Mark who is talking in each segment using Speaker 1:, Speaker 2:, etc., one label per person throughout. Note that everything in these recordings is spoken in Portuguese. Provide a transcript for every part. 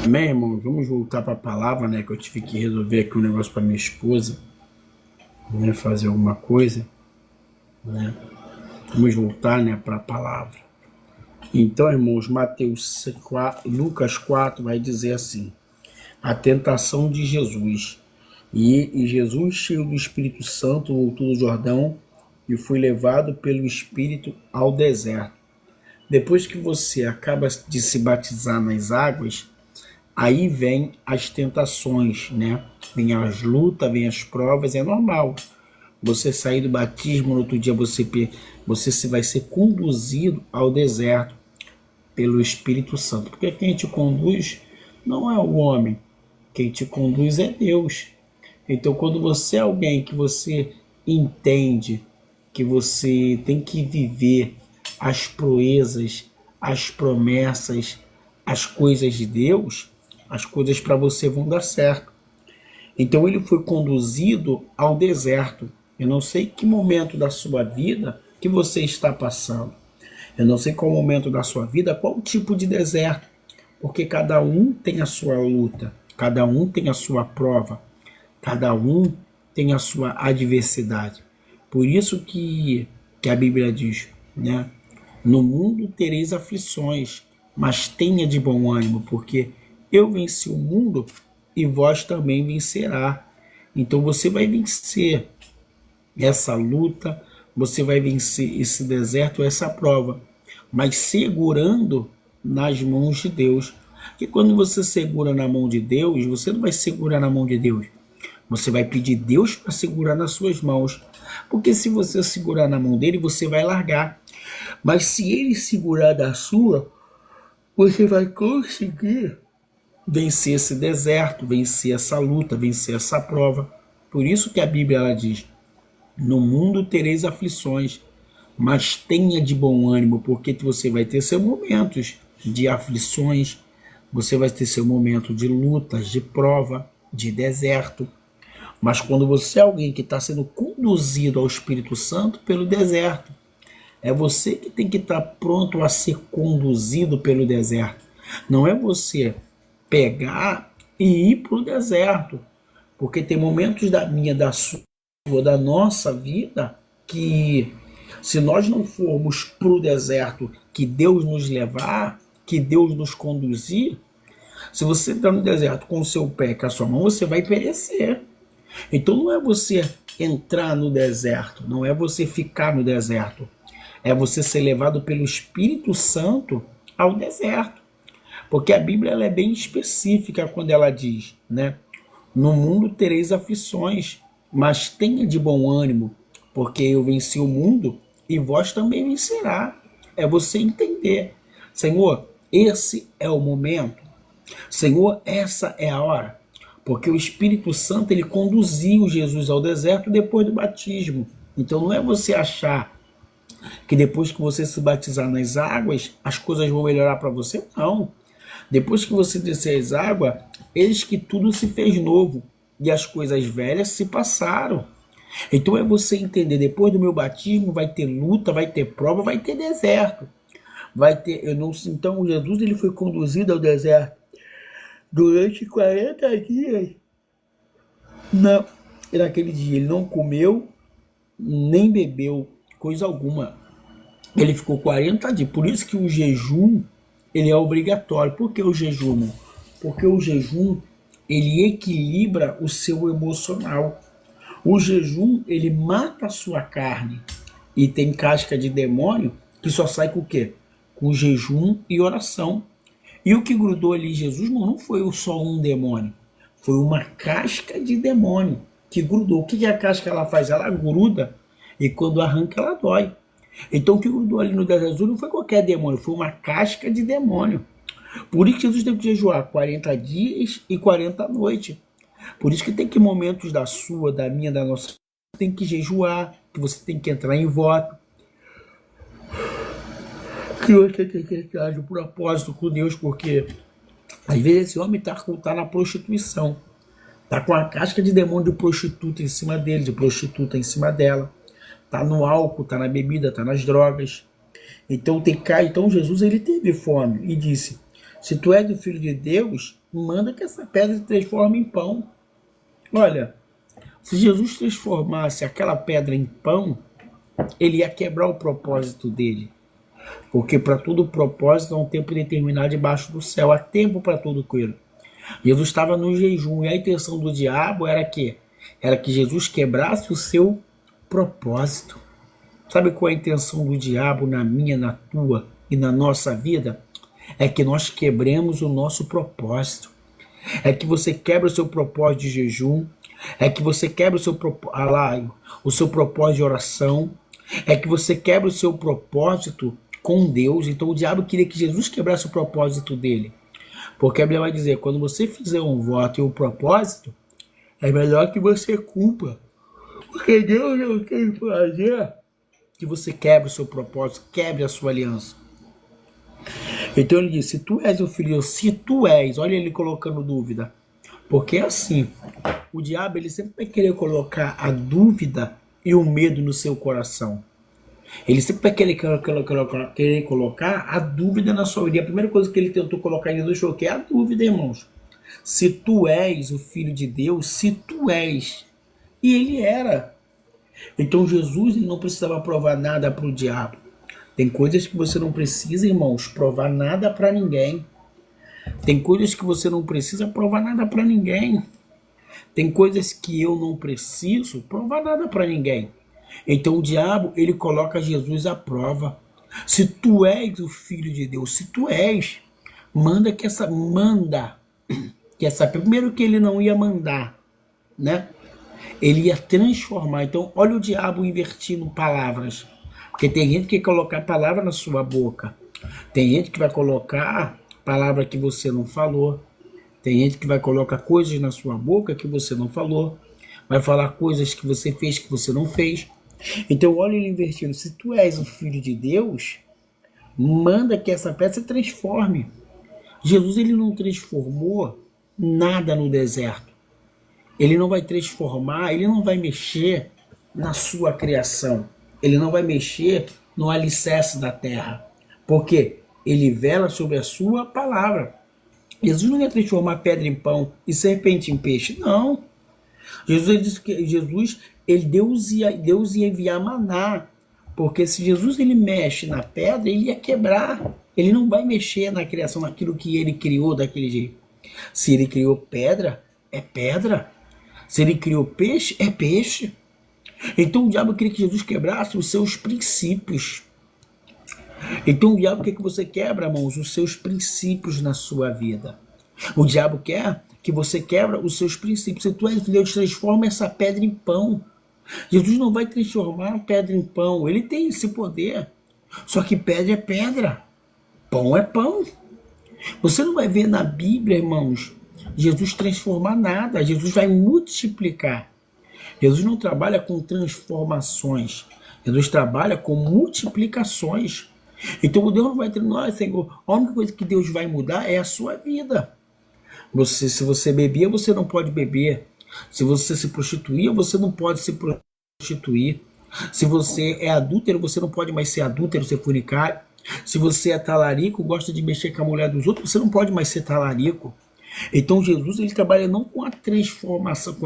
Speaker 1: Amém, irmão? Vamos voltar para a palavra, né? Que eu tive que resolver aqui um negócio para minha esposa, né? Fazer alguma coisa, né? Vamos voltar, né, para a palavra. Então, irmãos, Lucas 4 vai dizer assim: a tentação de Jesus. E Jesus, cheio do Espírito Santo, voltou do Jordão e foi levado pelo Espírito ao deserto. Depois que você acaba de se batizar nas águas, aí vem as tentações, né? Vem as lutas, vem as provas, é normal. Você sair do batismo, no outro dia você vai ser conduzido ao deserto pelo Espírito Santo. Porque quem te conduz não é o homem, quem te conduz é Deus. Então, quando você é alguém que você entende que você tem que viver as proezas, as promessas, as coisas de Deus, as coisas para você vão dar certo. Então ele foi conduzido ao deserto. Eu não sei que momento da sua vida que você está passando. Eu não sei qual momento da sua vida, qual tipo de deserto. Porque cada um tem a sua luta, cada um tem a sua prova, cada um tem a sua adversidade. Por isso que a Bíblia diz, né? No mundo tereis aflições, mas tenha de bom ânimo, porque eu venci o mundo e vós também vencerá. Então você vai vencer essa luta, você vai vencer esse deserto, essa prova, mas segurando nas mãos de Deus. Porque quando você segura na mão de Deus, você não vai segurar na mão de Deus. Você vai pedir Deus para segurar nas suas mãos. Porque se você segurar na mão dele, você vai largar. Mas se ele segurar da sua, você vai conseguir vencer esse deserto, vencer essa luta, vencer essa prova. Por isso que a Bíblia ela diz: no mundo tereis aflições, mas tenha de bom ânimo, porque você vai ter seus momentos de aflições, você vai ter seu momento de lutas, de prova, de deserto. Mas quando você é alguém que está sendo conduzido ao Espírito Santo pelo deserto, é você que tem que estar pronto a ser conduzido pelo deserto. Não é você pegar e ir para o deserto. Porque tem momentos da sua, da nossa vida, que se nós não formos para o deserto, que Deus nos levar, que Deus nos conduzir, se você entrar no deserto com o seu pé e com a sua mão, você vai perecer. Então não é você entrar no deserto, não é você ficar no deserto, é você ser levado pelo Espírito Santo ao deserto. Porque a Bíblia ela é bem específica quando ela diz, né? No mundo tereis aflições, mas tenha de bom ânimo, porque eu venci o mundo e vós também vencerá. É você entender, Senhor, esse é o momento. Senhor, essa é a hora. Porque o Espírito Santo ele conduziu Jesus ao deserto depois do batismo. Então não é você achar que depois que você se batizar nas águas, as coisas vão melhorar para você. Não. Depois que você descer as águas, eis que tudo se fez novo e as coisas velhas se passaram. Então é você entender, depois do meu batismo vai ter luta, vai ter prova, vai ter deserto. Então Jesus ele foi conduzido ao deserto durante 40 dias. Naquele dia ele não comeu, nem bebeu coisa alguma. Ele ficou 40 dias. Por isso que o jejum ele é obrigatório. Por que o jejum? Porque o jejum ele equilibra o seu emocional. O jejum ele mata a sua carne. E tem casca de demônio que só sai com o quê? Com jejum e oração. E o que grudou ali em Jesus não foi só um demônio. Foi uma casca de demônio que grudou. O que a casca ela faz? Ela gruda e quando arranca ela dói. Então o que grudou ali no deserto não foi qualquer demônio, foi uma casca de demônio. Por isso que Jesus teve que jejuar 40 dias e 40 noites. Por isso que tem que momentos da sua, da minha, da nossa, tem que jejuar, que você tem que entrar em voto, que você tem que entrar de propósito com Deus, porque às vezes esse homem tá na prostituição, tá com a casca de demônio de prostituta em cima dele, de prostituta em cima dela, tá no álcool, tá na bebida, tá nas drogas. Então Jesus ele teve fome e disse: Se tu és o Filho de Deus, manda que essa pedra se transforme em pão. Olha, se Jesus transformasse aquela pedra em pão, ele ia quebrar o propósito dele. Porque para todo propósito há um tempo determinado debaixo do céu. Há tempo para todo coelho. Jesus estava no jejum e a intenção do diabo era que Jesus quebrasse o seu propósito. Sabe qual é a intenção do diabo na minha, na tua e na nossa vida? É que nós quebremos o nosso propósito. É que você quebra o seu propósito de jejum. É que você quebra o seu propósito de oração. É que você quebra o seu propósito com Deus. Então o diabo queria que Jesus quebrasse o propósito dele. Porque a Bíblia vai dizer, quando você fizer um voto e um propósito, é melhor que você cumpra. Porque Deus não quer fazer que você quebre o seu propósito, quebre a sua aliança. Então ele diz, se tu és o filho, se tu és, olha ele colocando dúvida. Porque assim, o diabo ele sempre vai querer colocar a dúvida e o medo no seu coração. Ele sempre vai querer colocar a dúvida na sua vida. A primeira coisa que ele tentou colocar em Jesus foi o quê? A dúvida, irmãos. Se tu és o Filho de Deus, se tu és. E ele era. Então Jesus ele não precisava provar nada para o diabo. Tem coisas que você não precisa, irmãos, provar nada para ninguém. Tem coisas que você não precisa provar nada para ninguém. Tem coisas que eu não preciso provar nada para ninguém. Então o diabo, ele coloca Jesus à prova. Se tu és o Filho de Deus, se tu és, primeiro que ele não ia mandar, né? Ele ia transformar. Então olha o diabo invertindo palavras. Porque tem gente que quer colocar palavra na sua boca. Tem gente que vai colocar palavra que você não falou. Tem gente que vai colocar coisas na sua boca que você não falou. Vai falar coisas que você fez que você não fez. Então olha ele invertindo. Se tu és o Filho de Deus, manda que essa pedra se transforme. Jesus ele não transformou nada no deserto. Ele não vai transformar, ele não vai mexer na sua criação. Ele não vai mexer no alicerce da terra. Porque ele vela sobre a sua palavra. Jesus não ia transformar pedra em pão e serpente em peixe. Não. Jesus disse que Deus ia enviar maná. Porque se Jesus ele mexe na pedra, ele ia quebrar. Ele não vai mexer na criação, naquilo que ele criou daquele jeito. Se ele criou pedra, é pedra. Se ele criou peixe, é peixe. Então o diabo queria que Jesus quebrasse os seus princípios. Então o diabo quer que você quebra, irmãos, os seus princípios na sua vida. O diabo quer que você quebra os seus princípios. Se tu és Deus, transforma essa pedra em pão. Jesus não vai transformar a pedra em pão. Ele tem esse poder. Só que pedra é pedra. Pão é pão. Você não vai ver na Bíblia, irmãos, Jesus transformar nada. Jesus vai multiplicar. Jesus não trabalha com transformações. Jesus trabalha com multiplicações. Então Deus não vai ter, não, Senhor, a única coisa que Deus vai mudar é a sua vida. Se você bebia, você não pode beber. Se você se prostituía, você não pode se prostituir. Se você é adúltero, você não pode mais ser adúltero, ser fornicário. Se você é talarico, gosta de mexer com a mulher dos outros, você não pode mais ser talarico. Então Jesus ele trabalha não com a transformação,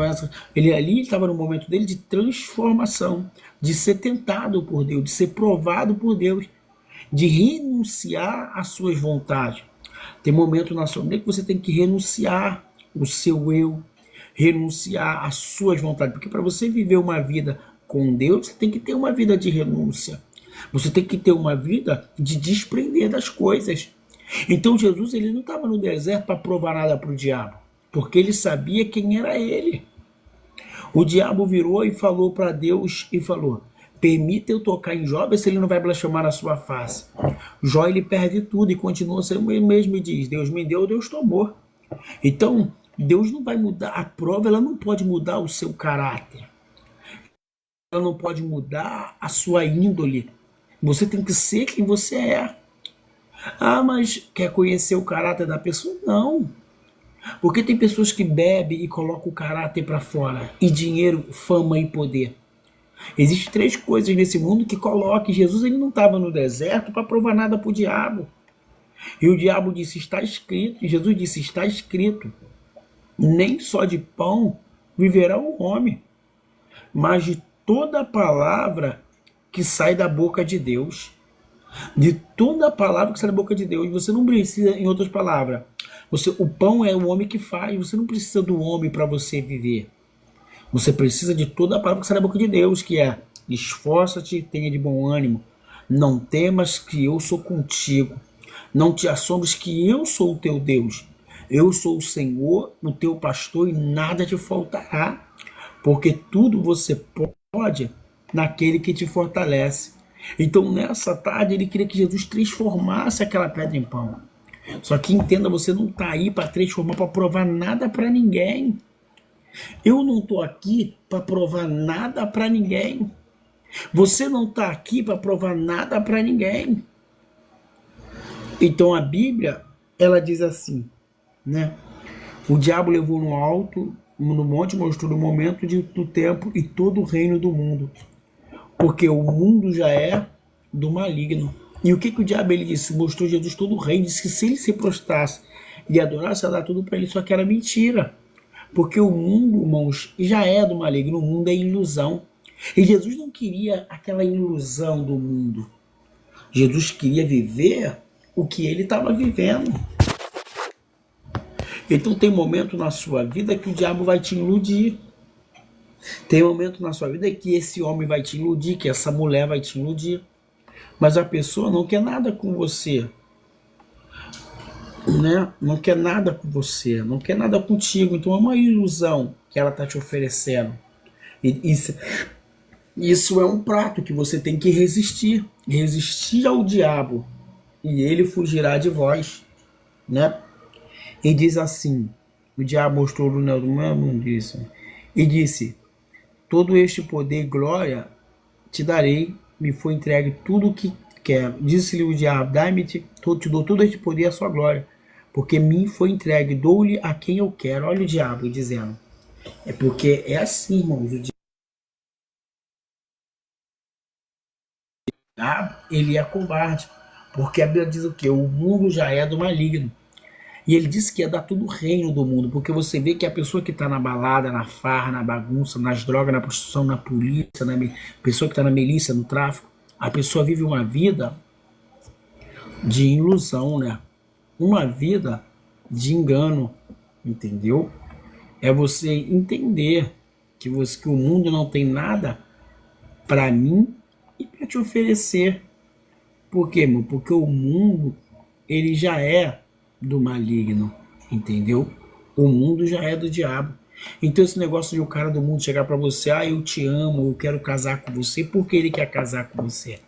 Speaker 1: ele estava no momento dele de transformação, de ser tentado por Deus, de ser provado por Deus, de renunciar às suas vontades. Tem momento na sua vida que você tem que renunciar o seu eu, renunciar às suas vontades, porque para você viver uma vida com Deus, você tem que ter uma vida de renúncia. Você tem que ter uma vida de desprender das coisas. Então Jesus ele não estava no deserto para provar nada para o diabo, porque ele sabia quem era ele. O diabo virou e falou para Deus e falou: permita eu tocar em Jó, se ele não vai blasfemar na sua face. Jó ele perde tudo e continua sendo o mesmo e diz: Deus me deu, Deus tomou. Então Deus não vai mudar a prova, ela não pode mudar o seu caráter, ela não pode mudar a sua índole. Você tem que ser quem você é. Ah, mas quer conhecer o caráter da pessoa? Não. Porque tem pessoas que bebem e colocam o caráter para fora. E dinheiro, fama e poder. Existem 3 coisas nesse mundo que colocam. Jesus ele não estava no deserto para provar nada para o diabo. E o diabo disse, está escrito, e Jesus disse, está escrito, nem só de pão viverá o homem, mas de toda palavra que sai da boca de Deus. De toda palavra que sai da boca de Deus. Você não precisa, em outras palavras, o pão é o homem que faz, você não precisa do homem para você viver. Você precisa de toda a palavra que sai da boca de Deus, que é, esforça-te e tenha de bom ânimo, não temas que eu sou contigo, não te assombres que eu sou o teu Deus, eu sou o Senhor, o teu pastor, e nada te faltará, porque tudo você pode naquele que te fortalece. Então nessa tarde ele queria que Jesus transformasse aquela pedra em pão. Só que entenda, você não está aí para transformar, para provar nada para ninguém. Eu não estou aqui para provar nada para ninguém. Você não está aqui para provar nada para ninguém. Então a Bíblia, ela diz assim, né? O diabo levou no alto, no monte, mostrou o momento do tempo e todo o reino do mundo. Porque o mundo já é do maligno. E o que o diabo ele disse? Mostrou Jesus todo o reino, disse que se ele se prostrasse e adorasse, ia dar tudo para ele, só que era mentira. Porque o mundo, irmãos, já é do maligno, o mundo é ilusão. E Jesus não queria aquela ilusão do mundo. Jesus queria viver o que ele estava vivendo. Então tem momento na sua vida que o diabo vai te iludir. Tem momento na sua vida que esse homem vai te iludir, que essa mulher vai te iludir. Mas a pessoa não quer nada com você, né? Não quer nada com você, não quer nada contigo. Então é uma ilusão que ela está te oferecendo. E isso é um prato que você tem que resistir. Resistir ao diabo e ele fugirá de vós, né? E diz assim, o diabo mostrou o mundo disse, e disse, todo este poder e glória te darei, me foi entregue tudo o que quero. Disse-lhe o diabo, dai-me, te dou todo este poder e a sua glória, porque me foi entregue, dou-lhe a quem eu quero. Olha o diabo dizendo. É porque é assim, irmãos, o diabo, ele é covarde, porque a Bíblia diz o quê? O mundo já é do maligno. E ele disse que ia dar todo o reino do mundo, porque você vê que a pessoa que está na balada, na farra, na bagunça, nas drogas, na prostituição, na polícia, pessoa que está na milícia, no tráfico, a pessoa vive uma vida de ilusão, né? Uma vida de engano, entendeu? É você entender que o mundo não tem nada para mim e para te oferecer. Por quê, irmão? Porque o mundo, ele já é do maligno, entendeu? O mundo já é do diabo. Então esse negócio de o cara do mundo chegar para você, eu te amo, eu quero casar com você, por que ele quer casar com você?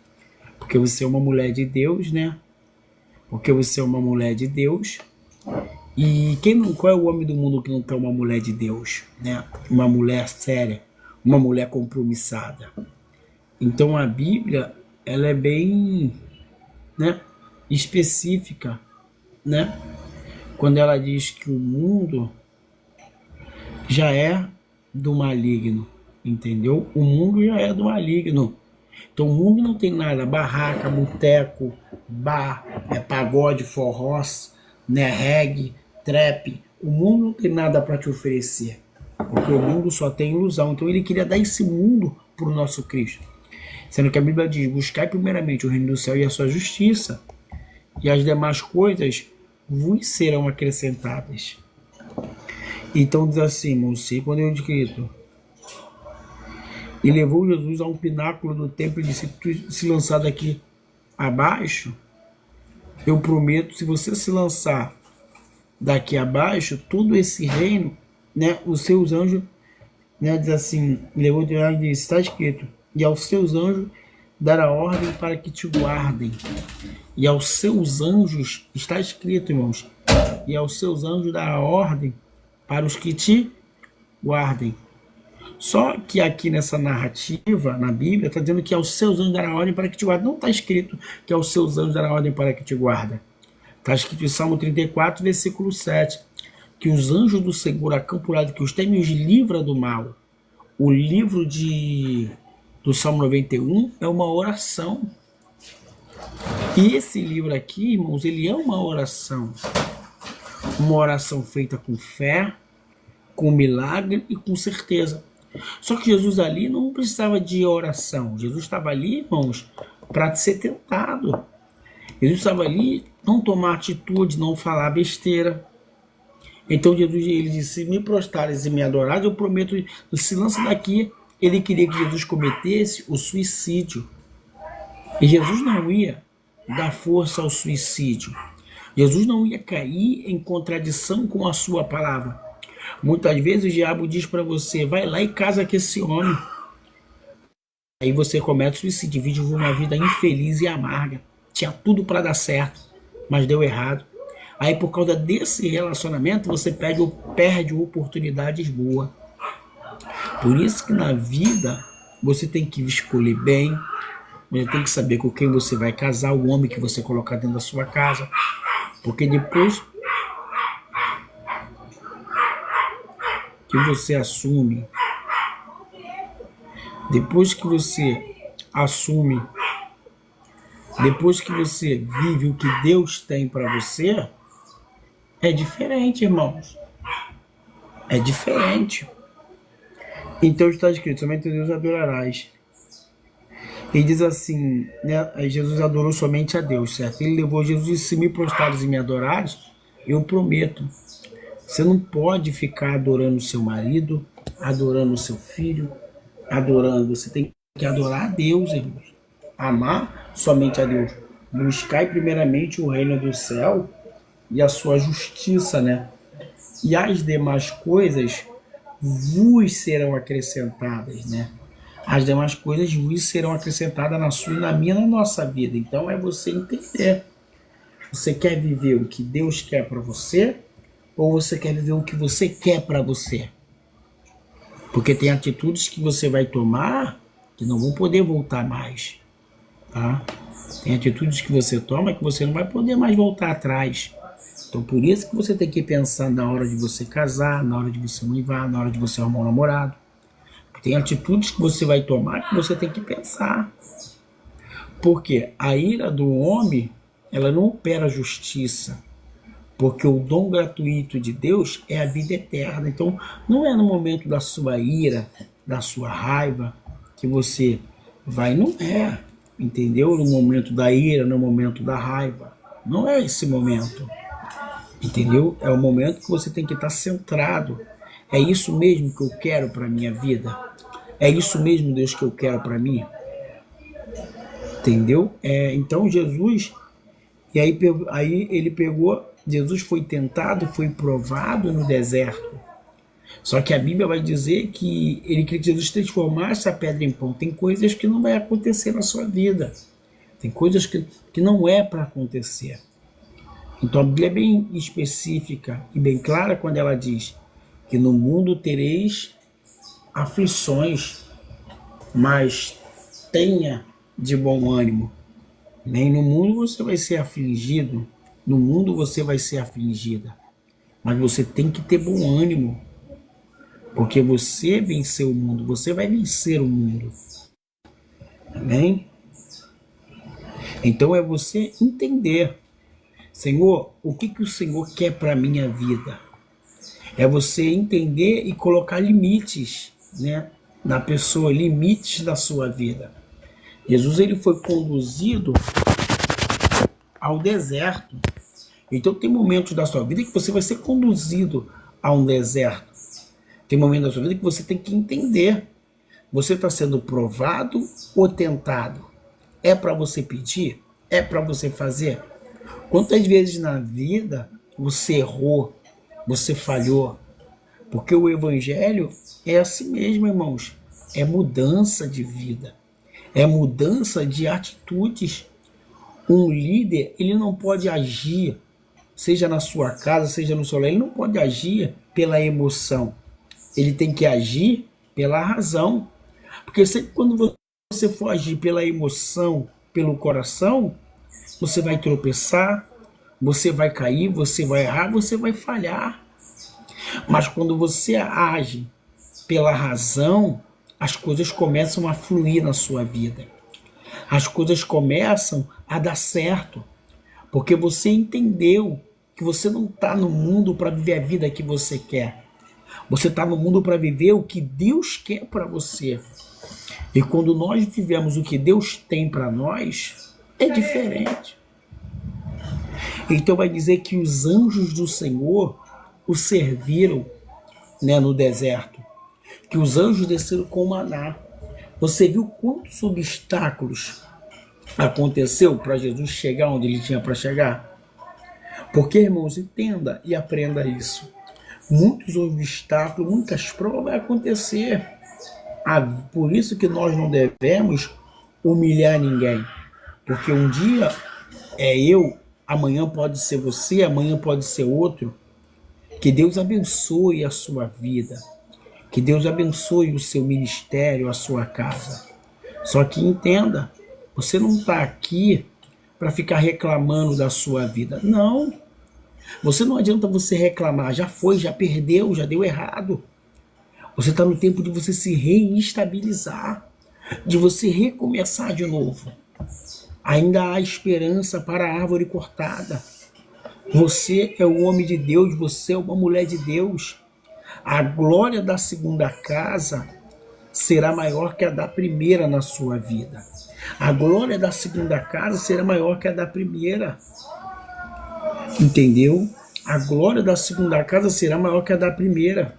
Speaker 1: Porque você é uma mulher de Deus, né? Porque você é uma mulher de Deus. E qual é o homem do mundo que não tem uma mulher de Deus, né? Uma mulher séria, uma mulher compromissada. Então a Bíblia, ela é bem, né, específica, né? Quando ela diz que o mundo já é do maligno, entendeu? O mundo já é do maligno. Então o mundo não tem nada, barraca, boteco, bar, pagode, forró, né, reggae, trap. O mundo não tem nada para te oferecer, porque o mundo só tem ilusão. Então ele queria dar esse mundo para o nosso Cristo, sendo que a Bíblia diz, buscai primeiramente o reino do céu e a sua justiça, e as demais coisas vos serão acrescentadas. Então diz assim, irmãos, quando eu escrito, e levou Jesus a um pináculo do templo e disse, se lançar daqui abaixo, eu prometo, se você se lançar daqui abaixo, todo esse reino, né, os seus anjos, né, diz assim, levou e disse, está escrito, e aos seus anjos dará ordem para que te guardem. E aos seus anjos, está escrito, irmãos, e aos seus anjos dará ordem para os que te guardem. Só que aqui nessa narrativa, na Bíblia, está dizendo que aos seus anjos dará ordem para que te guardem. Não está escrito que aos seus anjos dará ordem para que te guardem. Está escrito em Salmo 34, versículo 7, que os anjos do Senhor acampam ao lado que os temem e os livra do mal. O livro do Salmo 91 é uma oração. E esse livro aqui, irmãos, ele é uma oração feita com fé, com milagre e com certeza. Só que Jesus ali não precisava de oração. Jesus estava ali, irmãos, para ser tentado. Jesus estava ali, não tomar atitude, não falar besteira. Então Jesus, ele disse, se me prostrares e me adorares, eu prometo, se lança daqui. Ele queria que Jesus cometesse o suicídio. E Jesus não ia dar força ao suicídio. Jesus não ia cair em contradição com a sua palavra. Muitas vezes o diabo diz para você, vai lá e casa com esse homem. Aí você comete suicídio, vive uma vida infeliz e amarga. Tinha tudo para dar certo, mas deu errado. Aí por causa desse relacionamento você perde oportunidades boas. Por isso que na vida você tem que escolher bem, você tem que saber com quem você vai casar, o homem que você colocar dentro da sua casa. Porque depois que você assume, depois que você vive o que Deus tem para você, é diferente, irmãos. É diferente. Então está escrito, somente Deus adorarás. Ele diz assim, né, Jesus adorou somente a Deus, certo? Ele levou Jesus e disse, se me prostrares e me adorares, eu prometo. Você não pode ficar adorando seu marido, adorando seu filho, você tem que adorar a Deus, irmãos. Amar somente a Deus. Buscai primeiramente o reino do céu e a sua justiça, né? E as demais coisas vos serão acrescentadas, né? As demais coisas vos serão acrescentadas na sua e na minha, na nossa vida. Então é você entender. Você quer viver o que Deus quer para você ou você quer viver o que você quer para você? Porque tem atitudes que você vai tomar que não vão poder voltar mais, tá? Tem atitudes que você toma que você não vai poder mais voltar atrás. Então por isso que você tem que pensar na hora de você casar, na hora de você noivar, na hora de você arrumar um namorado. Tem atitudes que você vai tomar que você tem que pensar. Porque a ira do homem, ela não opera justiça. Porque o dom gratuito de Deus é a vida eterna. Então não é no momento da sua ira, da sua raiva, que você vai, não é. Entendeu? No momento da ira, no momento da raiva. Não é esse momento. Entendeu? É o momento que você tem que estar centrado. É isso mesmo que eu quero para a minha vida? É isso mesmo, Deus, que eu quero para mim? Entendeu? Então Jesus, e aí ele pegou, Jesus foi tentado, foi provado no deserto. Só que a Bíblia vai dizer que ele queria que Jesus transformasse a pedra em pão. Tem coisas que não vai acontecer na sua vida. Tem coisas que não é para acontecer. Então a Bíblia é bem específica e bem clara quando ela diz que no mundo tereis aflições, mas tenha de bom ânimo. Nem no mundo você vai ser afligido, no mundo você vai ser afligida, mas você tem que ter bom ânimo, porque você venceu o mundo, você vai vencer o mundo. Amém? Então é você entender, Senhor, o que o Senhor quer para a minha vida? É você entender e colocar limites, né, na pessoa, limites da sua vida. Jesus, ele foi conduzido ao deserto. Então tem momentos da sua vida que você vai ser conduzido a um deserto. Tem momentos da sua vida que você tem que entender. Você está sendo provado ou tentado? É para você pedir? É para você fazer? Quantas vezes na vida você errou, você falhou? Porque o evangelho é assim mesmo, irmãos. É mudança de vida. É mudança de atitudes. Um líder, ele não pode agir, seja na sua casa, seja no seu lar, ele não pode agir pela emoção. Ele tem que agir pela razão. Porque sempre quando você for agir pela emoção, pelo coração, você vai tropeçar, você vai cair, você vai errar, você vai falhar. Mas quando você age pela razão, as coisas começam a fluir na sua vida. As coisas começam a dar certo, porque você entendeu que você não está no mundo para viver a vida que você quer. Você está no mundo para viver o que Deus quer para você. E quando nós vivemos o que Deus tem para nós, é diferente. Então vai dizer que os anjos do Senhor o serviram, né, no deserto. Que os anjos desceram com maná. Você viu quantos obstáculos aconteceu para Jesus chegar onde ele tinha para chegar? Porque, irmãos, entenda e aprenda isso. Muitos obstáculos, muitas provas vão acontecer. Por isso que nós não devemos humilhar ninguém. Porque um dia é eu, amanhã pode ser você, amanhã pode ser outro. Que Deus abençoe a sua vida. Que Deus abençoe o seu ministério, a sua casa. Só que entenda, você não está aqui para ficar reclamando da sua vida. Não. Você não adianta você reclamar. Já foi, já perdeu, já deu errado. Você está no tempo de você se reestabilizar, de você recomeçar de novo. Ainda há esperança para a árvore cortada. Você é o homem de Deus, você é uma mulher de Deus. A glória da segunda casa será maior que a da primeira na sua vida. A glória da segunda casa será maior que a da primeira. Entendeu? A glória da segunda casa será maior que a da primeira.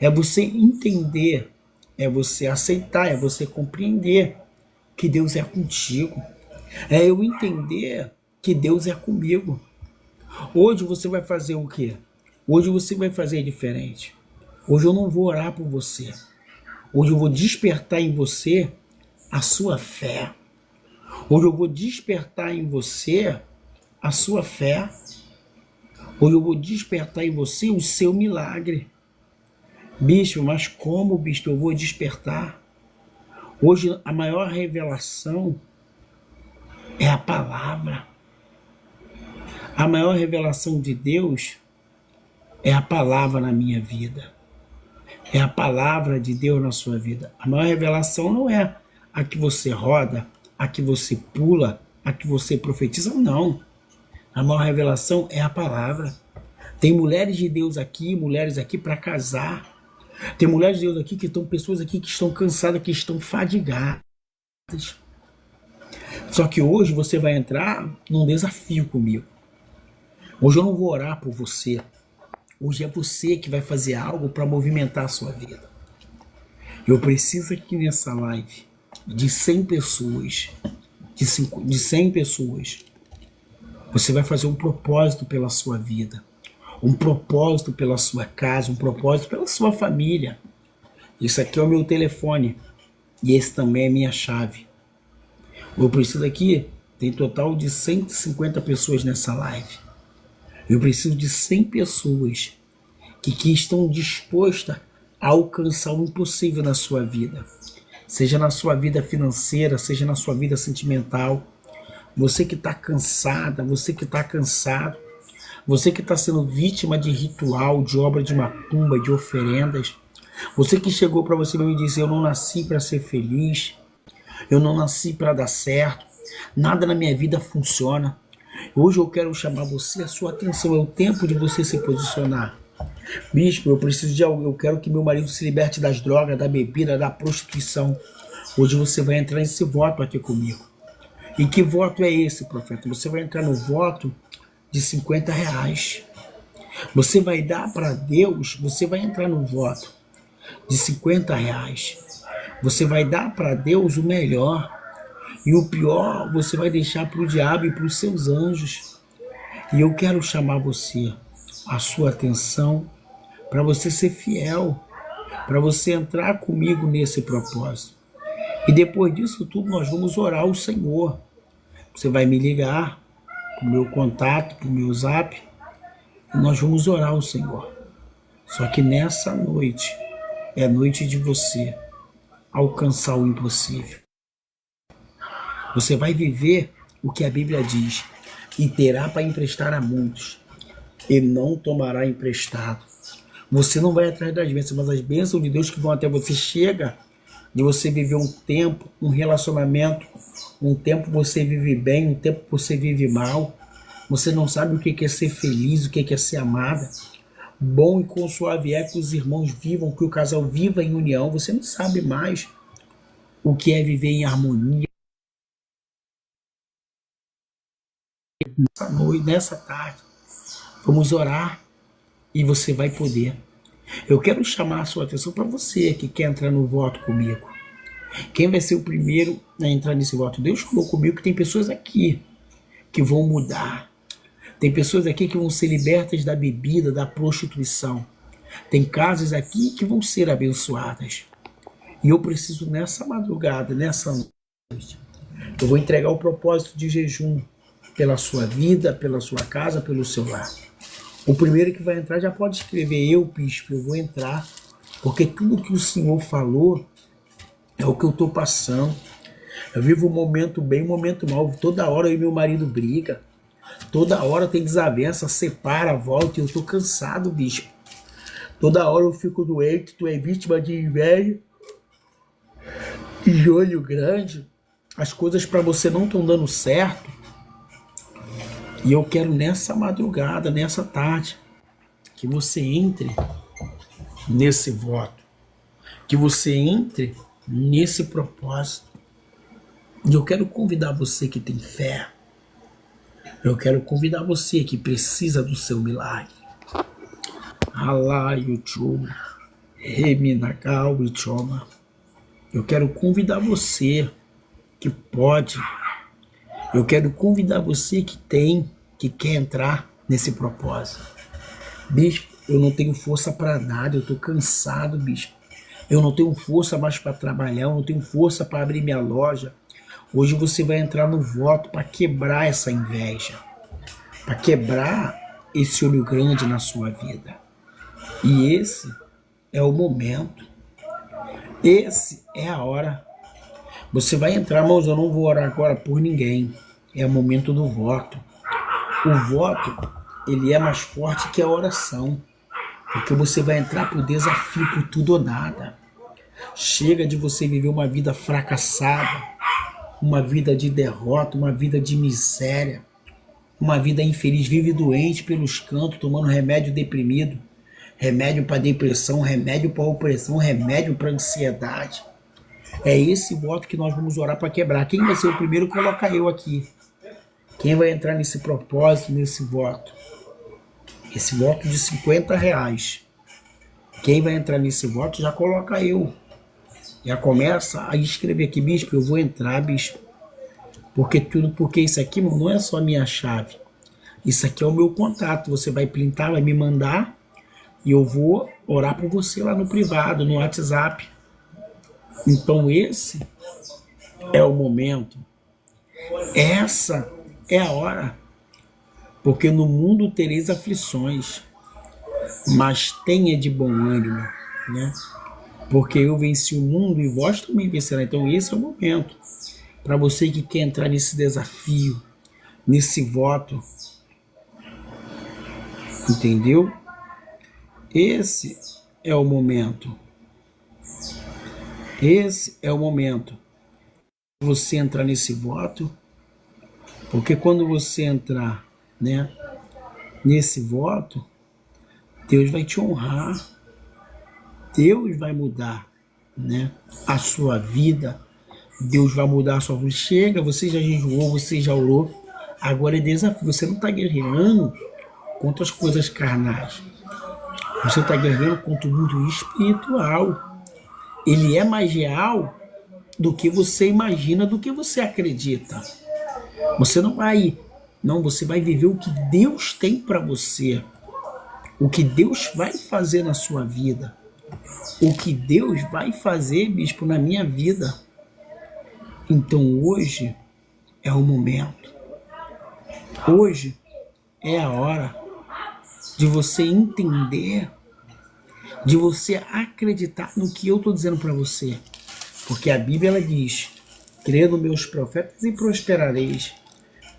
Speaker 1: É você entender, é você aceitar, é você compreender que Deus é contigo. É eu entender que Deus é comigo. Hoje você vai fazer o quê? Hoje você vai fazer diferente. Hoje eu não vou orar por você. Hoje eu vou despertar em você a sua fé. Hoje eu vou despertar em você a sua fé. Hoje eu vou despertar em você o seu milagre. Bispo, mas como, bispo, eu vou despertar? Hoje a maior revelação é a palavra. A maior revelação de Deus é a palavra na minha vida. É a palavra de Deus na sua vida. A maior revelação não é a que você roda, a que você pula, a que você profetiza, não. A maior revelação é a palavra. Tem mulheres de Deus aqui, mulheres aqui para casar. Tem mulheres de Deus aqui que estão, pessoas aqui que estão cansadas, que estão fadigadas. Só que hoje você vai entrar num desafio comigo. Hoje eu não vou orar por você. Hoje é você que vai fazer algo para movimentar a sua vida. Eu preciso aqui nessa live de 100 pessoas, de 100 pessoas. Você vai fazer um propósito pela sua vida, um propósito pela sua casa, um propósito pela sua família. Isso aqui é o meu telefone e esse também é minha chave. Eu preciso aqui, tem total de 150 pessoas nessa live. Eu preciso de 100 pessoas que estão dispostas a alcançar o impossível na sua vida. Seja na sua vida financeira, seja na sua vida sentimental. Você que está cansada, você que está cansado, você que está sendo vítima de ritual, de obra de macumba, de oferendas. Você que chegou para você mesmo e disse, eu não nasci para ser feliz, eu não nasci para dar certo, nada na minha vida funciona. Hoje eu quero chamar você, a sua atenção, é o tempo de você se posicionar. Bispo, eu preciso de algo, eu quero que meu marido se liberte das drogas, da bebida, da prostituição. Hoje você vai entrar nesse voto aqui comigo. E que voto é esse, profeta? Você vai entrar no voto de R$50. Você vai dar para Deus, você vai entrar no voto de R$50. Você vai dar para Deus o melhor. E o pior você vai deixar para o diabo e para os seus anjos. E eu quero chamar você, a sua atenção, para você ser fiel, para você entrar comigo nesse propósito. E depois disso tudo nós vamos orar ao Senhor. Você vai me ligar para o meu contato, para o meu zap, e nós vamos orar ao Senhor. Só que nessa noite, é noite de você alcançar o impossível. Você vai viver o que a Bíblia diz, e terá para emprestar a muitos, e não tomará emprestado. Você não vai atrás das bênçãos, mas as bênçãos de Deus que vão até você chega de você viver um tempo, um relacionamento, um tempo você vive bem, um tempo você vive mal. Você não sabe o que é ser feliz, o que é ser amada. Bom e consuave é que os irmãos vivam, que o casal viva em união. Você não sabe mais o que é viver em harmonia. Nessa noite, nessa tarde, vamos orar e você vai poder. Eu quero chamar a sua atenção para você que quer entrar no voto comigo. Quem vai ser o primeiro a entrar nesse voto? Deus falou comigo que tem pessoas aqui que vão mudar. Tem pessoas aqui que vão ser libertas da bebida, da prostituição. Tem casas aqui que vão ser abençoadas. E eu preciso nessa madrugada, nessa noite, eu vou entregar o propósito de jejum pela sua vida, pela sua casa, pelo seu lar. O primeiro que vai entrar já pode escrever: eu, bispo, eu vou entrar, porque tudo que o Senhor falou é o que eu estou passando. Eu vivo um momento bem, um momento mal. Toda hora eu e meu marido briga. Toda hora tem desavença, separa, volta, e eu estou cansado, bispo. Toda hora eu fico doente, tu é vítima de inveja, de olho grande. As coisas para você não estão dando certo. E eu quero nessa madrugada, nessa tarde, que você entre nesse voto, que você entre nesse propósito. E eu quero convidar você que tem fé, eu quero convidar você que precisa do seu milagre. Alá, YouTube, Reminagal e Choma. Eu quero convidar você que pode. Eu quero convidar você que quer entrar nesse propósito. Bispo, eu não tenho força para nada, eu estou cansado, bispo. Eu não tenho força mais para trabalhar, eu não tenho força para abrir minha loja. Hoje você vai entrar no voto para quebrar essa inveja, para quebrar esse olho grande na sua vida. E esse é o momento. Esse é a hora. Você vai entrar, mas eu não vou orar agora por ninguém. É o momento do voto. O voto, ele é mais forte que a oração. Porque você vai entrar por desafio, por tudo ou nada. Chega de você viver uma vida fracassada, uma vida de derrota, uma vida de miséria, uma vida infeliz. Vive doente pelos cantos, tomando remédio deprimido, remédio para depressão, remédio para opressão, remédio para ansiedade. É esse voto que nós vamos orar para quebrar. Quem vai ser o primeiro? Coloca eu aqui. Quem vai entrar nesse propósito, nesse voto? Esse voto de R$50. Quem vai entrar nesse voto, já coloca eu. Já começa a escrever aqui: bispo, eu vou entrar, bispo. Porque isso aqui não é só a minha chave. Isso aqui é o meu contato. Você vai printar, vai me mandar e eu vou orar por você lá no privado, no WhatsApp. Então esse é o momento. Essa é a hora. Porque no mundo tereis aflições, mas tenha de bom ânimo, né? Porque eu venci o mundo e vós também vencerá. Então esse é o momento. Para você que quer entrar nesse desafio, nesse voto. Entendeu? Esse é o momento. Esse é o momento. Você entrar nesse voto. Porque quando você entrar, né, nesse voto, Deus vai te honrar. Deus vai mudar, né, a sua vida. Deus vai mudar a sua vida. Chega, você já jejuou, você já orou. Agora é desafio. Você não está guerreando contra as coisas carnais. Você está guerreando contra o mundo espiritual. Ele é mais real do que você imagina, do que você acredita. Você não vai... Não, você vai viver o que Deus tem para você. O que Deus vai fazer na sua vida. O que Deus vai fazer, bispo, na minha vida. Então hoje é o momento. Hoje é a hora de você entender, de você acreditar no que eu estou dizendo para você. Porque a Bíblia ela diz: crê nos meus profetas e prosperareis.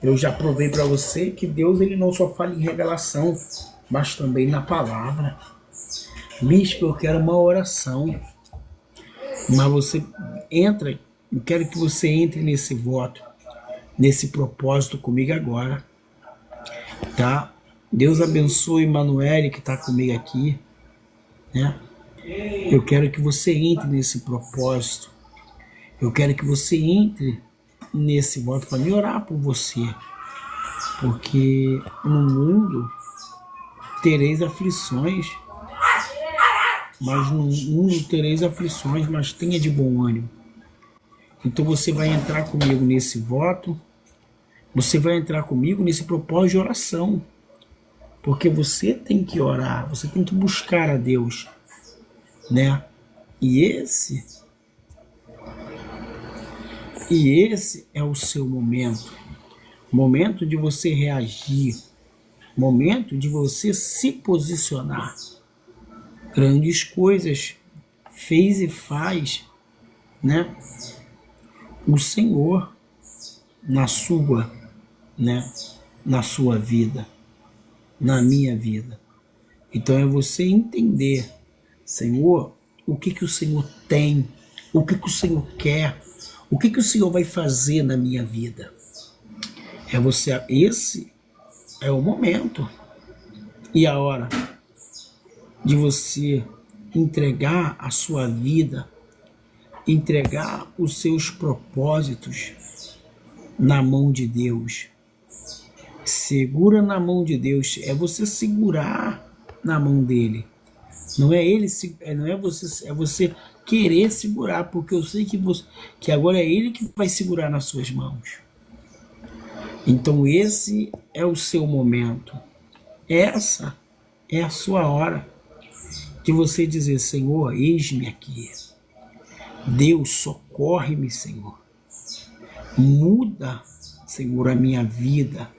Speaker 1: Eu já provei para você que Deus ele não só fala em revelação, mas também na palavra. Bispo, eu quero uma oração. Mas você entra, eu quero que você entre nesse voto, nesse propósito comigo agora, tá? Deus abençoe Emanuele que está comigo aqui, né? Eu quero que você entre nesse propósito. Eu quero que você entre nesse voto para me orar por você. Porque no mundo tereis aflições, mas tenha de bom ânimo. Então você vai entrar comigo nesse voto, você vai entrar comigo nesse propósito de oração. Porque você tem que orar, você tem que buscar a Deus, né? E esse é o seu momento. Momento de você reagir, momento de você se posicionar. Grandes coisas fez e faz, né? O Senhor na sua, né? Na sua vida, na minha vida. Então é você entender, Senhor, o que o Senhor tem, o que o Senhor quer, o que o Senhor vai fazer na minha vida. Esse é o momento e a hora de você entregar a sua vida, entregar os seus propósitos na mão de Deus. Segura na mão de Deus, é você segurar na mão dele. Não é você querer segurar, porque eu sei que agora é ele que vai segurar nas suas mãos. Então esse é o seu momento. Essa é a sua hora de você dizer, Senhor, eis-me aqui. Deus, socorre-me, Senhor. Muda, Senhor, a minha vida.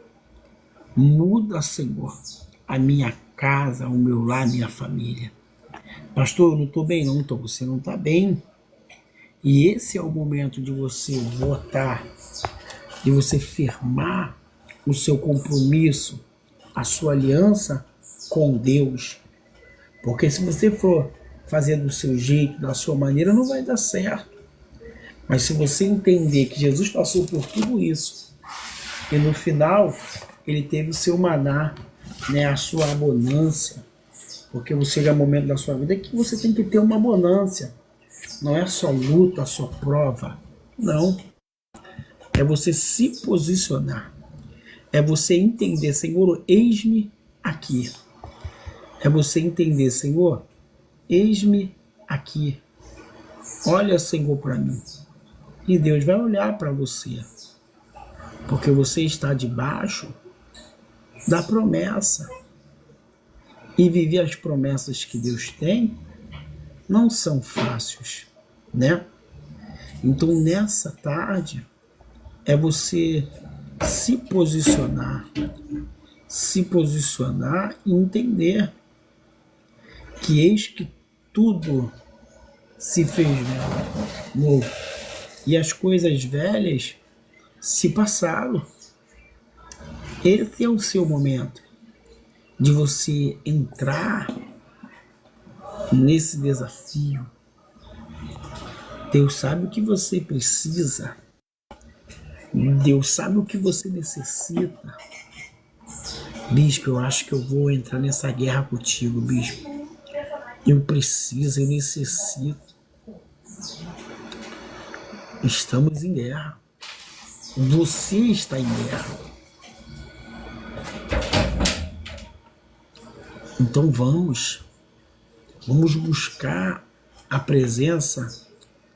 Speaker 1: Muda, Senhor, a minha casa, o meu lar, a minha família. Pastor, eu não estou bem não, então você não está bem. E esse é o momento de você votar, de você firmar o seu compromisso, a sua aliança com Deus. Porque se você for fazer do seu jeito, da sua maneira, não vai dar certo. Mas se você entender que Jesus passou por tudo isso, e no final ele teve o seu maná, né, a sua abundância, porque chega um momento da sua vida que você tem que ter uma abundância. Não é só luta, só prova. Não. É você se posicionar. É você entender, Senhor, eis-me aqui. É você entender, Senhor, eis-me aqui. Olha, Senhor, para mim. E Deus vai olhar para você. Porque você está debaixo da promessa. E viver as promessas que Deus tem não são fáceis, né? Então, nessa tarde, é você se posicionar e entender que eis que tudo se fez novo e as coisas velhas se passaram. Esse é o seu momento de você entrar nesse desafio. Deus sabe o que você precisa. Deus sabe o que você necessita. Bispo, eu acho que eu vou entrar nessa guerra contigo, bispo. Eu preciso, eu necessito. Estamos em guerra. Você está em guerra. Então vamos buscar a presença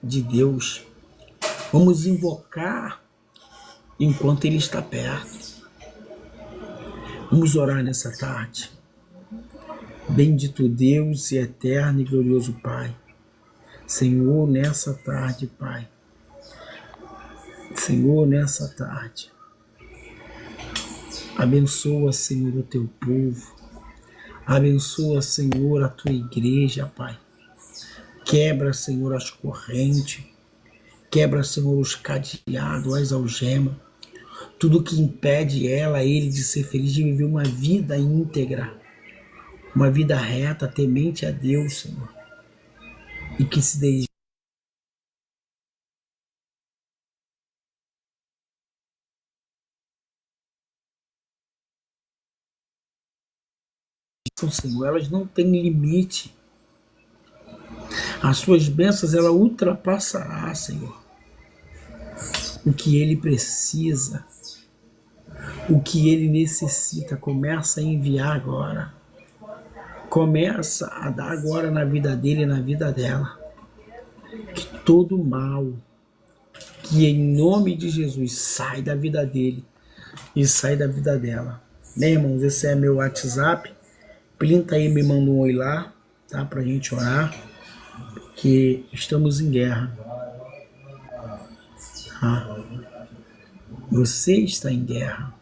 Speaker 1: de Deus. Vamos invocar enquanto Ele está perto. Vamos orar nessa tarde. Bendito Deus e eterno e glorioso Pai. Senhor, nessa tarde, Pai. Senhor, nessa tarde. Abençoa, Senhor, o teu povo. Abençoa, Senhor, a tua igreja, Pai. Quebra, Senhor, as correntes. Quebra, Senhor, os cadeados, as algemas. Tudo que impede ele de ser feliz, de viver uma vida íntegra. Uma vida reta, temente a Deus, Senhor. E que se Senhor, elas não têm limite. As suas bênçãos, ela ultrapassará, Senhor, o que ele precisa, o que ele necessita. Começa a enviar agora. Começa a dar agora na vida dele e na vida dela. Que todo mal, que em nome de Jesus, sai da vida dele e sai da vida dela. Né, irmãos? Esse é meu WhatsApp. Printa aí, me manda um oi lá, tá? Pra gente orar. Porque estamos em guerra. Tá? Você está em guerra.